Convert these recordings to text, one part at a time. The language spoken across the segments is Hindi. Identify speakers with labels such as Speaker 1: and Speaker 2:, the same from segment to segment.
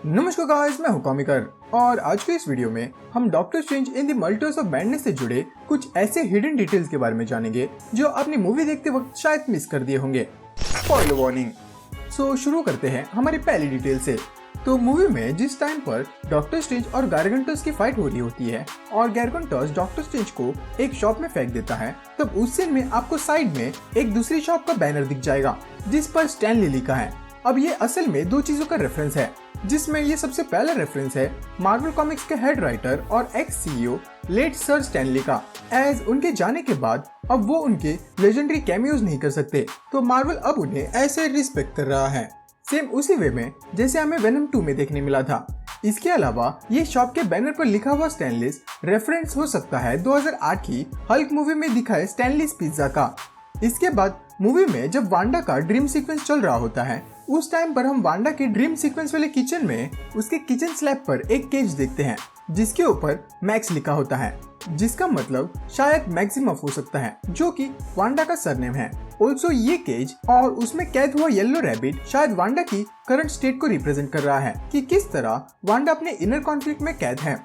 Speaker 1: नमस्कार गाइस, मैं हूं कॉमिकर और आज के इस वीडियो में हम doctor strange in the multiverse of madness से जुड़े कुछ ऐसे हिडन डिटेल्स के बारे में जानेंगे जो आपने मूवी देखते वक्त शायद मिस कर दिए होंगे। Spoiler warning. सो शुरू करते हैं हमारी पहली डिटेल से। तो मूवी में जिस टाइम पर डॉक्टर स्ट्रेंज और गारगेंटस की फाइट हो रही होती है और गारगेंटस डॉक्टर स्ट्रेंज को एक शॉप में फेंक देता है, तब उस सीन में आपको साइड में एक दूसरी शॉप का बैनर दिख जाएगा जिस पर स्टैनली लिखा है। अब ये असल में दो चीजों का रेफरेंस है, जिसमें ये सबसे पहला रेफरेंस है मार्वल कॉमिक्स के हेड राइटर और ex CEO late sir Stan Lee का। एज उनके जाने के बाद अब वो उनके लेजेंडरी कैमियोज नहीं कर सकते, तो मार्वल अब उन्हें ऐसे रिस्पेक्ट कर रहा है, सेम उसी वे में जैसे हमें वेनम 2 में देखने मिला था। इसके अलावा ये शॉप के बैनर पर लिखा हुआ स्टैनलीज रेफरेंस हो सकता है 2008 की हल्क मूवी में दिखाए स्टैनलीज पिज्जा का। इसके बाद मूवी में जब वांडा का ड्रीम सीक्वेंस चल रहा होता है, उस टाइम पर हम वांडा के ड्रीम सीक्वेंस वाले किचन में उसके किचन स्लैब पर एक केज देखते हैं जिसके ऊपर मैक्स लिखा होता है, जिसका मतलब शायद मैक्सिमफ हो सकता है, जो कि वांडा का सरनेम है। ऑल्सो ये केज और उसमें कैद हुआ येलो रैबिट शायद वांडा की करंट स्टेट को रिप्रेजेंट कर रहा है कि किस तरह वांडा अपने इनर कॉन्फ्लिक्ट में कैद है।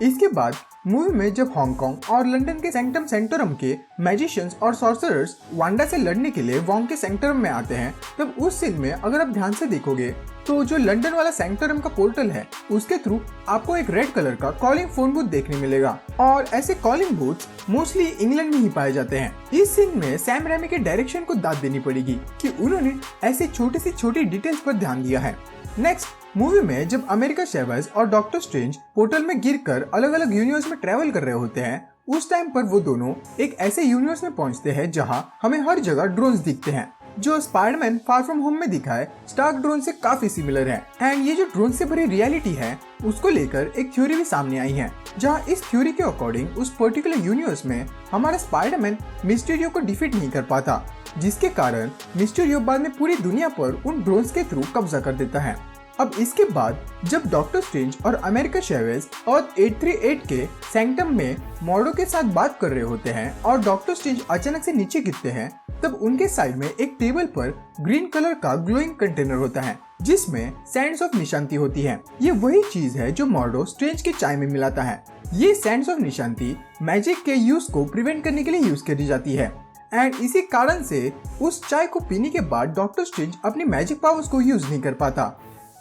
Speaker 1: इसके बाद मूवी में जब हांगकांग और लंदन के सैंक्टम सेंटोरम के मैजिशियंस और सॉर्सरर्स वांडा से लड़ने के लिए वोंग के सैंक्टोरम में आते हैं, तब उस सीन में अगर आप ध्यान से देखोगे तो जो लंदन वाला सैंक्टोरम का पोर्टल है उसके थ्रू आपको एक रेड कलर का कॉलिंग फोन बूथ देखने मिलेगा और ऐसे कॉलिंग बूथ्स मोस्टली इंग्लैंड में ही पाए जाते हैं। इस सीन में सैम रैमी के डायरेक्शन को दाद देनी पड़ेगी कि उन्होंने ऐसे छोटी डिटेल्स पर ध्यान दिया है। नेक्स्ट, मूवी में जब अमेरिका शेवेज और डॉक्टर स्ट्रेंज पोर्टल में गिरकर अलग अलग यूनिवर्स में ट्रेवल कर रहे होते हैं, उस टाइम पर वो दोनों एक ऐसे यूनिवर्स में पहुंचते हैं जहां हमें हर जगह ड्रोन्स दिखते हैं जो स्पाइडरमैन फार फ्रॉम होम में दिखाए स्टार्क ड्रोन से काफी सिमिलर है। एंड ये जो ड्रोन से भरी रियलिटी है उसको लेकर एक थ्योरी भी सामने आई है, जहां इस थ्योरी के अकॉर्डिंग उस पर्टिकुलर यूनिवर्स में हमारा स्पाइडरमैन मिस्टीरियो को डिफीट नहीं कर पाता, जिसके कारण मिस्टीरियो बाद में पूरी दुनिया पर उन ड्रोन्स के थ्रू कब्जा कर देता है। अब इसके बाद जब डॉक्टर स्ट्रेंज और अमेरिका शेवेज अर्थ 838 के सैंक्टम में मॉर्डो के साथ बात कर रहे होते हैं और डॉक्टर स्ट्रेंज अचानक से नीचे गिरते हैं, तब उनके साइड में एक टेबल पर ग्रीन कलर का ग्लोइंग कंटेनर होता है जिसमें सैंड्स ऑफ निशांती होती है। ये वही चीज है जो मॉर्डो स्ट्रेंज के चाय में मिलाता है। ये सैंड्स ऑफ निशांती मैजिक के यूज को प्रिवेंट करने के लिए यूज करी जाती है एंड इसी कारण से उस चाय को पीने के बाद डॉक्टर स्ट्रेंज अपनी मैजिक पावर्स को यूज नहीं कर पाता।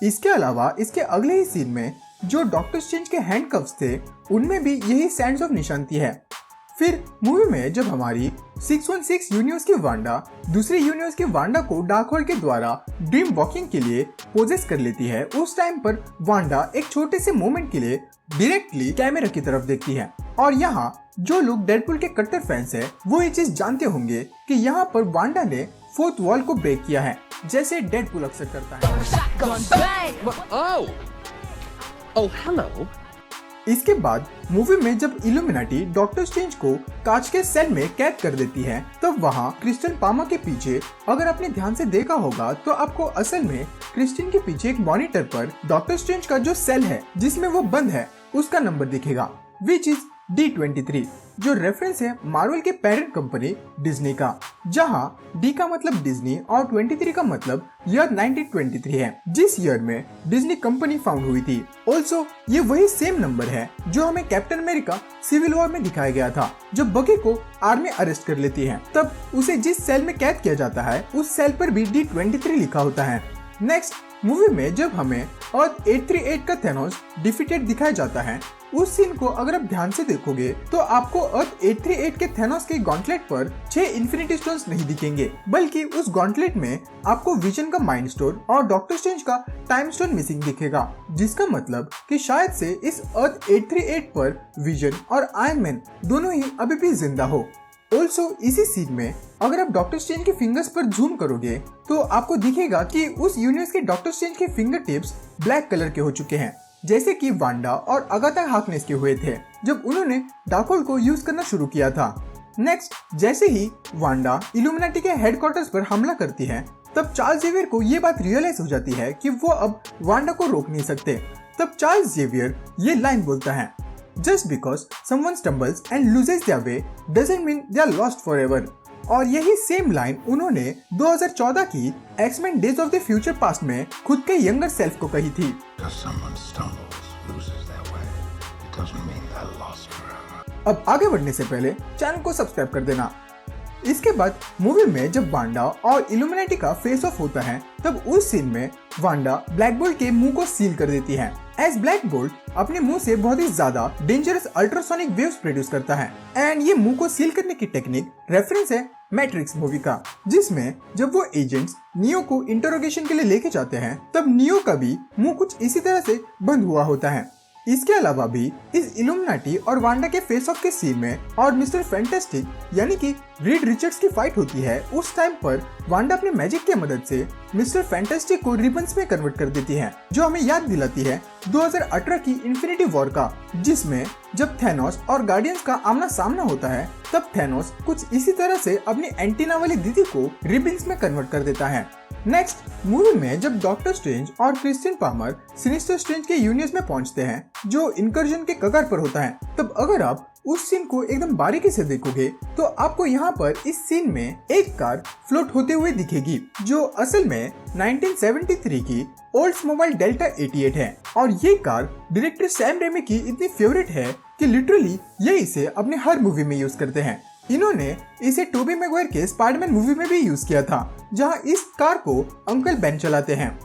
Speaker 1: इसके अलावा इसके अगले ही सीन में जो डॉक्टर स्ट्रेंज के हैंडकफ्स थे उनमें भी यही सैंड्स ऑफ निशांती है। फिर मूवी में जब हमारी 616 यूनिवर्स की वांडा दूसरे यूनिवर्स की वांडा को डार्क होल्ड के द्वारा ड्रीम वॉकिंग के लिए पोजेस कर लेती है, उस टाइम पर वांडा एक छोटे से मोमेंट के लिए डायरेक्टली कैमरा की तरफ देखती है। और यहाँ जो लोग डेडपुल के कट्टर फैंस हैं वो ये चीज जानते होंगे कि यहाँ पर वांडा ने फोर्थ वॉल को ब्रेक किया है, जैसे डेडपुल अक्सर करता है।
Speaker 2: हेलो।
Speaker 1: इसके बाद मूवी में जब इल्यूमिनाटी डॉक्टर स्ट्रेंज को कांच के सेल में कैद कर देती है, तब वहाँ क्रिस्टन पामा के पीछे अगर आपने ध्यान से देखा होगा तो आपको असल में क्रिस्टन के पीछे एक मॉनिटर पर डॉक्टर स्ट्रेंज का जो सेल है जिसमें वो बंद है उसका नंबर दिखेगा, विच इज D23, जो रेफरेंस है मार्वल के पेरेंट कंपनी डिज्नी का, जहां D का मतलब डिज्नी और 23 का मतलब ईयर 1923 है, जिस ईयर में डिज्नी कंपनी फाउंड हुई थी। ऑल्सो ये वही सेम नंबर है जो हमें कैप्टन अमेरिका सिविल वॉर में दिखाया गया था। जब बकी को आर्मी अरेस्ट कर लेती है तब उसे जिस सेल में कैद किया जाता है उस सेल पर भी D23 लिखा होता है। नेक्स्ट, मूवी में जब हमें अर्थ 838 का थेनोस डिफीटेड दिखाया जाता है, उस सीन को अगर आप ध्यान से देखोगे तो आपको अर्थ 838 के थेनोस के गॉन्टलेट पर 6 इन्फिनिटी स्टोन्स नहीं दिखेंगे, बल्कि उस गॉन्टलेट में आपको विजन का माइंड स्टोन और डॉक्टर स्ट्रेंज का टाइम स्टोन मिसिंग दिखेगा, जिसका मतलब कि शायद से इस अर्थ 838 पर विजन और आयरन मैन दोनों ही अभी भी जिंदा हो। ऑल्सो इसी सीन में अगर आप डॉक्टर स्ट्रेंज के फिंगर्स पर जूम करोगे तो आपको दिखेगा कि उस यूनिवर्स के डॉक्टर स्ट्रेंज के फिंगर टिप्स ब्लैक कलर के हो चुके हैं, जैसे कि वांडा और अगाथा हार्कनेस के हुए थे जब उन्होंने डार्कहोल्ड को यूज करना शुरू किया था। नेक्स्ट, जैसे ही वांडा इल्यूमिनाटी के हेडक्वार्टर्स पर हमला करती है, तब चार्ल्स जेवियर को ये बात रियलाइज हो जाती है कि वो अब वांडा को रोक नहीं सकते। तब चार्ल्स जेवियर ये लाइन बोलता है, Just because someone stumbles and loses their way doesn't mean they are lost forever. और यही सेम लाइन उन्होंने 2014 की X Men days of the future past में खुद के यंगर सेल्फ को कही थी। अब आगे बढ़ने से पहले चैनल को सब्सक्राइब कर देना। इसके बाद मूवी में जब वांडा और इल्यूमिनेटी का फेस ऑफ होता है तब उस सीन में वांडा ब्लैक बोल्ट के मुंह को सील कर देती है, एज ब्लैक बोल्ट अपने मुंह से बहुत ही ज्यादा डेंजरस अल्ट्रासोनिक वेव्स प्रोड्यूस करता है। एंड ये मुंह को सील करने की टेक्निक रेफरेंस है मैट्रिक्स मूवी का, जिसमें जब वो एजेंट्स नियो को इंटरोगेशन के लिए लेके जाते हैं तब नियो का भी मुंह कुछ इसी तरह से बंद हुआ होता है। इसके अलावा भी इस इल्यूमिनेटी और वांडा के फेस ऑफ के सीन में और मिस्टर फैंटास्टिक यानी कि रीड रिचर्ड्स की फाइट होती है, उस टाइम पर वांडा अपने मैजिक की मदद से मिस्टर फैंटास्टिक को रिबन्स में कन्वर्ट कर देती है, जो हमें याद दिलाती है 2018 की इन्फिनिटी वॉर का, जिसमें जब थैनोस और गार्डियंस का आमना सामना होता है तब थैनोस कुछ इसी तरह से अपनी एंटीना वाली दीदी को रिबन्स में कन्वर्ट कर देता है। नेक्स्ट मूवी में जब डॉक्टर स्ट्रेंज और क्रिस्टियन पामर सिनिस्टर स्ट्रेंज के यूनिवर्स में पहुंचते हैं जो इनकर्जन के कगार पर होता है, तब अगर आप उस सीन को एकदम बारीकी से देखोगे तो आपको यहाँ पर इस सीन में एक कार फ्लोट होते हुए दिखेगी जो असल में 1973 की ओल्ड्समोबाइल डेल्टा 88 है। और ये कार डायरेक्टर सैम रेमी की इतनी फेवरेट है कि लिटरली ये इसे अपने हर मूवी में यूज करते हैं। इन्होंने इसे टोबी मैगवायर के स्पाइडरमैन मूवी में भी यूज किया था, जहां इस कार को अंकल बेन चलाते हैं।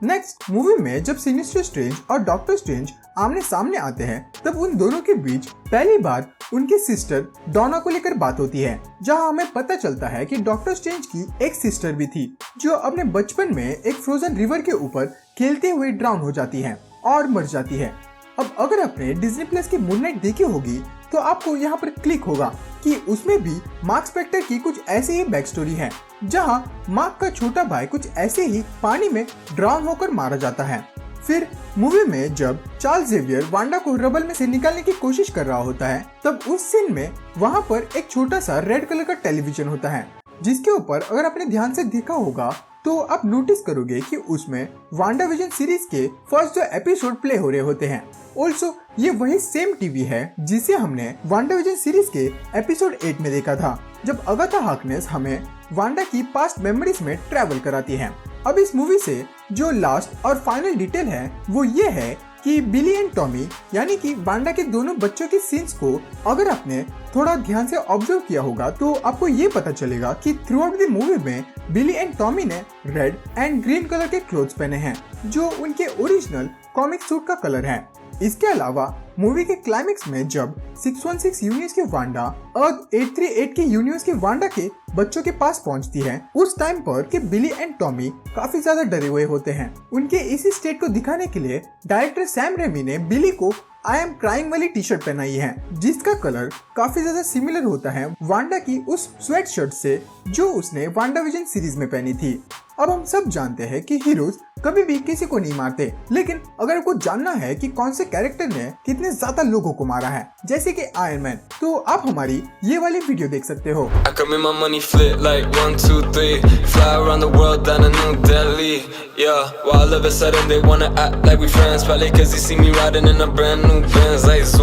Speaker 1: नेक्स्ट मूवी में जब सिनिस्टर स्ट्रेंज और डॉक्टर स्ट्रेंज आमने सामने आते हैं तब उन दोनों के बीच पहली बार उनकी सिस्टर डॉना को लेकर बात होती है, जहां हमें पता चलता है कि डॉक्टर स्ट्रेंज की एक सिस्टर भी थी जो अपने बचपन में एक फ्रोजन रिवर के ऊपर खेलते हुए ड्राउन हो जाती है और मर जाती है। अब अगर आपने डिज्नी प्लस की मून नाइट देखी होगी तो आपको यहाँ पर क्लिक होगा कि उसमें भी मार्क स्पेक्टर की कुछ ऐसे ही बैक स्टोरी है, जहाँ मार्क का छोटा भाई कुछ ऐसे ही पानी में ड्राउन होकर मारा जाता है। फिर मूवी में जब चार्ल्स जेवियर वांडा को रबल में से निकालने की कोशिश कर रहा होता है तब उस सीन में वहाँ पर एक छोटा सा रेड कलर का टेलीविजन होता है, जिसके ऊपर अगर आपने ध्यान से देखा होगा तो आप नोटिस करोगे कि उसमें वांडा विजन सीरीज के फर्स्ट जो एपिसोड प्ले हो रहे होते हैं। ऑल्सो ये वही सेम टीवी है जिसे हमने वांडा विजन सीरीज के एपिसोड 8 में देखा था, जब अगाथा हार्कनेस हमें वांडा की पास्ट मेमोरीज में ट्रैवल कराती है। अब इस मूवी से जो लास्ट और फाइनल डिटेल है वो ये है कि बिली एंड टॉमी यानी कि वांडा के दोनों बच्चों के सीन्स को अगर आपने थोड़ा ध्यान से ऑब्जर्व किया होगा तो आपको ये पता चलेगा कि थ्रू आउट द मूवी में बिली एंड टॉमी ने रेड एंड ग्रीन कलर के क्लोथ्स पहने हैं जो उनके ओरिजिनल कॉमिक सूट का कलर है। इसके अलावा मूवी के क्लाइमेक्स में जब 616 यूनिवर्स के वांडा अर्थ 838 के यूनिवर्स के वांडा के बच्चों के पास पहुंचती है, उस टाइम पर कि बिली एंड टॉमी काफी ज्यादा डरे हुए होते हैं। उनके इसी स्टेट को दिखाने के लिए डायरेक्टर सैम रेमी ने बिली को आई एम क्राइंग वाली टी शर्ट पहनाई है, जिसका कलर काफी ज्यादा सिमिलर होता है वांडा की उस स्वेट शर्ट से जो उसने वांडा विजन सीरीज में पहनी थी। अब हम सब जानते हैं कि हीरोज कभी भी किसी को नहीं मारते, लेकिन अगर आपको जानना है कि कौन से कैरेक्टर ने कितने ज्यादा लोगों को मारा है जैसे कि आयरन मैन, तो आप हमारी ये वाली वीडियो देख सकते हो।
Speaker 3: I can make my money flip like 1, 2, 3. Fly around the world down to New Delhi. Yeah, while all of a sudden they wanna act like we friends, probably 'cause they see me riding in a brand new Benz like